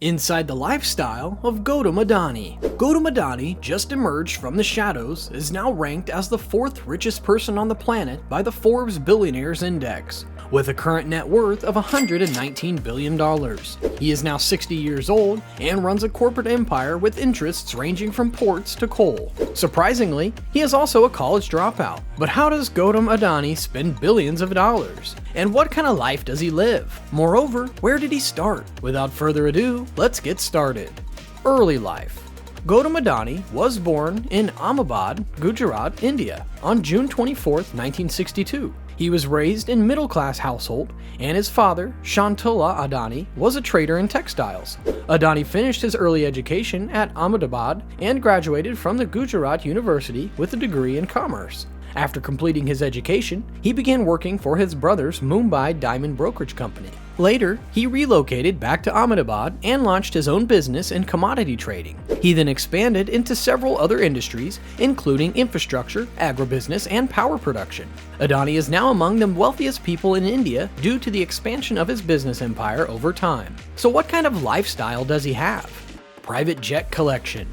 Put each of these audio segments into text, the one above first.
Inside the lifestyle of Gautam Adani. Gautam Adani just emerged from the shadows, is now ranked as the 4th richest person on the planet by the Forbes Billionaires Index, with a current net worth of $119 billion. He is now 60 years old and runs a corporate empire with interests ranging from ports to coal. Surprisingly, he is also a college dropout. But how does Gautam Adani spend billions of dollars? And what kind of life does he live? Moreover, where did he start? Without further ado, let's get started. Early life. Gautam Adani was born in Ahmedabad, Gujarat, India on June 24, 1962. He was raised in a middle-class household, and his father, Shantula Adani, was a trader in textiles. Adani finished his early education at Ahmedabad and graduated from the Gujarat University with a degree in commerce. After completing his education, he began working for his brother's Mumbai Diamond Brokerage Company. Later, he relocated back to Ahmedabad and launched his own business in commodity trading. He then expanded into several other industries, including infrastructure, agribusiness, and power production. Adani is now among the wealthiest people in India due to the expansion of his business empire over time. So what kind of lifestyle does he have? Private jet collection.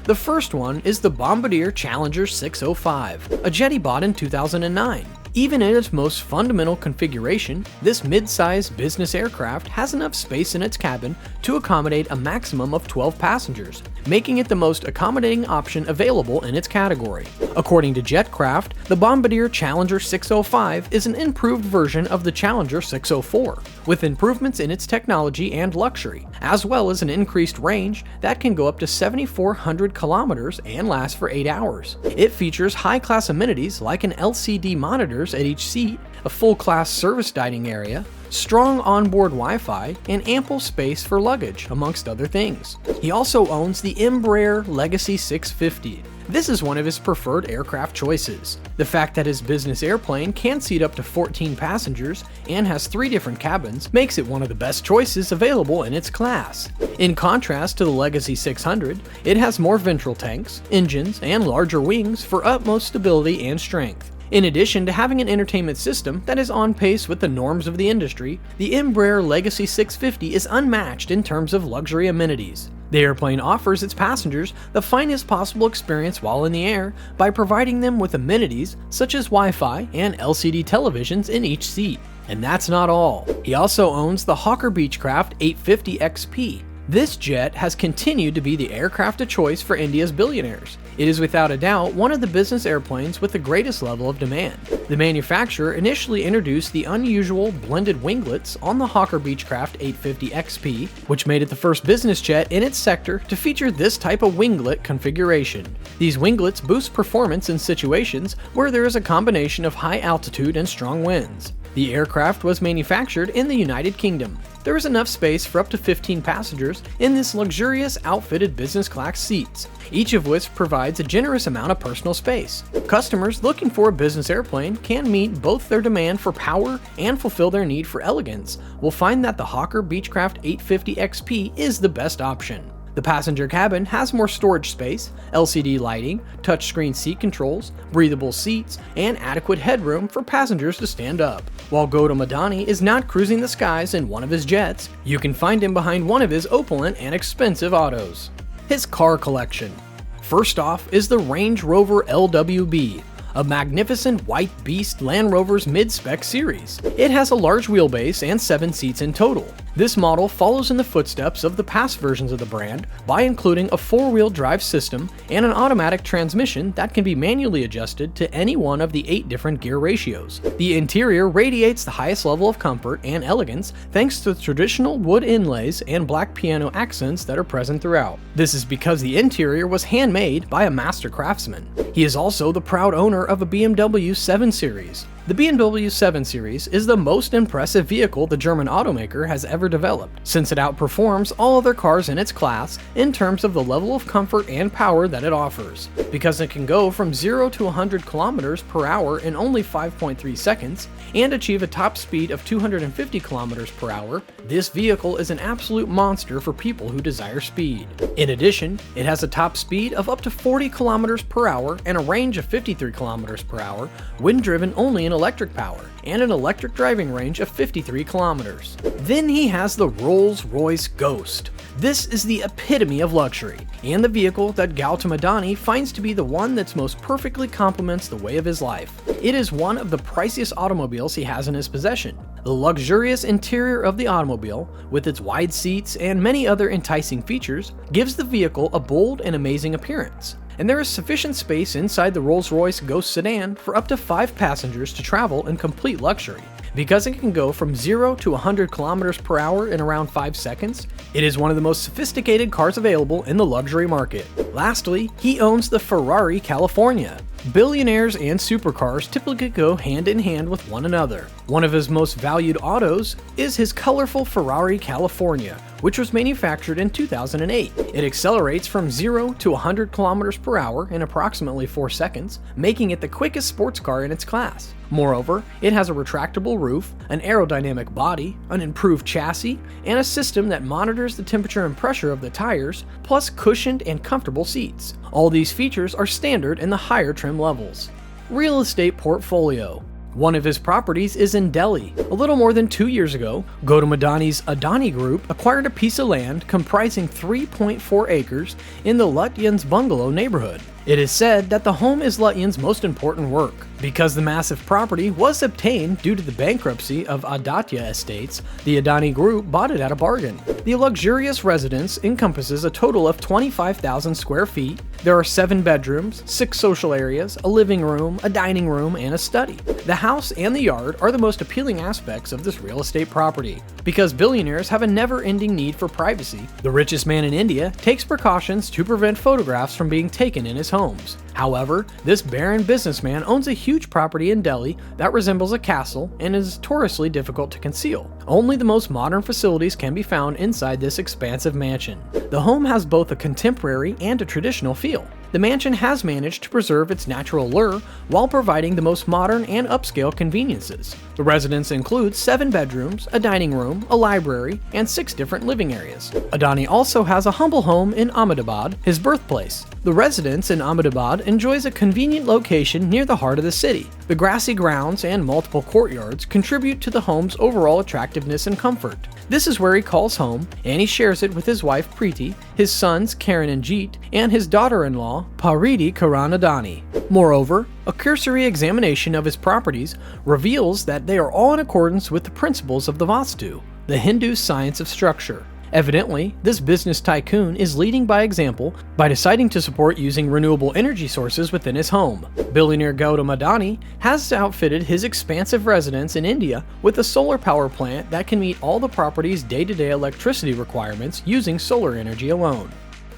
The first one is the Bombardier Challenger 605, a jet he bought in 2009. Even in its most fundamental configuration, this mid-sized business aircraft has enough space in its cabin to accommodate a maximum of 12 passengers, making it the most accommodating option available in its category. According to Jetcraft, the Bombardier Challenger 605 is an improved version of the Challenger 604, with improvements in its technology and luxury, as well as an increased range that can go up to 7,400 kilometers and last for 8 hours. It features high-class amenities like an LCD monitor at each seat, a full-class service dining area, strong onboard Wi-Fi, and ample space for luggage, amongst other things. He also owns the Embraer Legacy 650. This is one of his preferred aircraft choices. The fact that his business airplane can seat up to 14 passengers and has 3 different cabins makes it one of the best choices available in its class. In contrast to the Legacy 600, it has more ventral tanks, engines, and larger wings for utmost stability and strength. In addition to having an entertainment system that is on pace with the norms of the industry, the Embraer Legacy 650 is unmatched in terms of luxury amenities. The airplane offers its passengers the finest possible experience while in the air by providing them with amenities such as Wi-Fi and LCD televisions in each seat. And that's not all. He also owns the Hawker Beechcraft 850 XP. This jet has continued to be the aircraft of choice for India's billionaires. It is without a doubt one of the business airplanes with the greatest level of demand. The manufacturer initially introduced the unusual blended winglets on the Hawker Beechcraft 850 XP, which made it the first business jet in its sector to feature this type of winglet configuration. These winglets boost performance in situations where there is a combination of high altitude and strong winds. The aircraft was manufactured in the United Kingdom. There is enough space for up to 15 passengers in this luxurious outfitted business class seats, each of which provides a generous amount of personal space. Customers looking for a business airplane can meet both their demand for power and fulfill their need for elegance will find that the Hawker Beechcraft 850 XP is the best option. The passenger cabin has more storage space, LCD lighting, touchscreen seat controls, breathable seats, and adequate headroom for passengers to stand up. While Gautam Adani is not cruising the skies in one of his jets, you can find him behind one of his opulent and expensive autos. His car collection. First off is the Range Rover LWB, a magnificent white beast Land Rover's mid-spec series. It has a large wheelbase and 7 seats in total. This model follows in the footsteps of the past versions of the brand by including a 4-wheel drive system and an automatic transmission that can be manually adjusted to any one of the 8 different gear ratios. The interior radiates the highest level of comfort and elegance thanks to the traditional wood inlays and black piano accents that are present throughout. This is because the interior was handmade by a master craftsman. He is also the proud owner of a BMW 7 Series. The BMW 7 Series is the most impressive vehicle the German automaker has ever developed, since it outperforms all other cars in its class in terms of the level of comfort and power that it offers. Because it can go from 0 to 100 kilometers per hour in only 5.3 seconds and achieve a top speed of 250 kilometers per hour, this vehicle is an absolute monster for people who desire speed. In addition, it has a top speed of up to 40 kilometers per hour and a range of 53 kilometers per hour when driven only in in electric power and an electric driving range of 53 kilometers. Then he has the Rolls-Royce Ghost. This is the epitome of luxury, and the vehicle that Gautam Adani finds to be the one that most perfectly complements the way of his life. It is one of the priciest automobiles he has in his possession. The luxurious interior of the automobile, with its wide seats and many other enticing features, gives the vehicle a bold and amazing appearance. And there is sufficient space inside the Rolls-Royce Ghost sedan for up to 5 passengers to travel in complete luxury. Because it can go from 0 to 100 kilometers per hour in around 5 seconds, it is one of the most sophisticated cars available in the luxury market. Lastly, he owns the Ferrari California. Billionaires and supercars typically go hand in hand with one another. One of his most valued autos is his colorful Ferrari California, which was manufactured in 2008. It accelerates from 0 to 100 kilometers per hour in approximately 4 seconds, making it the quickest sports car in its class. Moreover, it has a retractable roof, an aerodynamic body, an improved chassis, and a system that monitors the temperature and pressure of the tires, plus cushioned and comfortable seats. All these features are standard in the higher trim levels. Real estate portfolio. One of his properties is in Delhi. A little more than 2 years ago, Gautam Adani's Adani Group acquired a piece of land comprising 3.4 acres in the Lutyens Bungalow neighborhood. It is said that the home is Lutyens' most important work. Because the massive property was obtained due to the bankruptcy of Aditya Estates, the Adani Group bought it at a bargain. The luxurious residence encompasses a total of 25,000 square feet. There are 7 bedrooms, 6 social areas, a living room, a dining room, and a study. The house and the yard are the most appealing aspects of this real estate property. Because billionaires have a never-ending need for privacy, the richest man in India takes precautions to prevent photographs from being taken in his homes. However, this barren businessman owns a huge property in Delhi that resembles a castle and is notoriously difficult to conceal. Only the most modern facilities can be found inside this expansive mansion. The home has both a contemporary and a traditional feel. The mansion has managed to preserve its natural allure while providing the most modern and upscale conveniences. The residence includes 7 bedrooms, a dining room, a library, and 6 different living areas. Adani also has a humble home in Ahmedabad, his birthplace. The residence in Ahmedabad enjoys a convenient location near the heart of the city. The grassy grounds and multiple courtyards contribute to the home's overall attractiveness and comfort. This is where he calls home, and he shares it with his wife Preeti, his sons Karan and Jeet, and his daughter-in-law Pariti Karan Adani. Moreover, a cursory examination of his properties reveals that they are all in accordance with the principles of the Vastu, the Hindu science of structure. Evidently, this business tycoon is leading by example by deciding to support using renewable energy sources within his home. Billionaire Gautam Adani has outfitted his expansive residence in India with a solar power plant that can meet all the property's day-to-day electricity requirements using solar energy alone.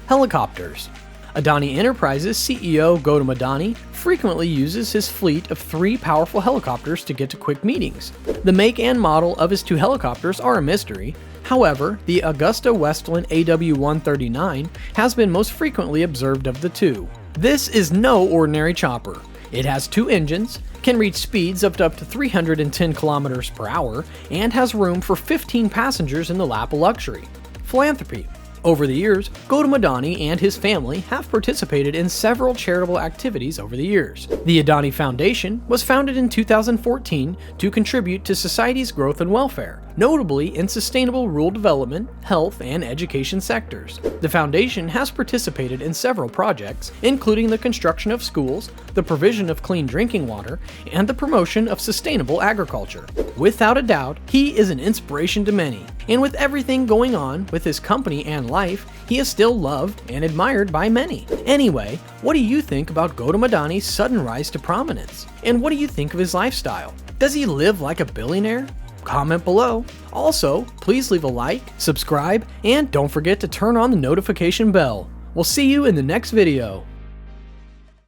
Helicopters. Adani Enterprises CEO Gautam Adani frequently uses his fleet of 3 powerful helicopters to get to quick meetings. The make and model of his 2 helicopters are a mystery. However, the Augusta Westland AW139 has been most frequently observed of the 2. This is no ordinary chopper. It has 2 engines, can reach speeds of up to 310 kilometers per hour, and has room for 15 passengers in the lap of luxury. Philanthropy. Over the years, Gautam Adani and his family have participated in several charitable activities over the years. The Adani Foundation was founded in 2014 to contribute to society's growth and welfare, notably in sustainable rural development, health, and education sectors. The foundation has participated in several projects, including the construction of schools, the provision of clean drinking water, and the promotion of sustainable agriculture. Without a doubt, he is an inspiration to many, and with everything going on with his company and life, he is still loved and admired by many. Anyway, what do you think about Gautam Adani's sudden rise to prominence? And what do you think of his lifestyle? Does he live like a billionaire? Comment below. Also, please leave a like, subscribe, and don't forget to turn on the notification bell. We'll see you in the next video.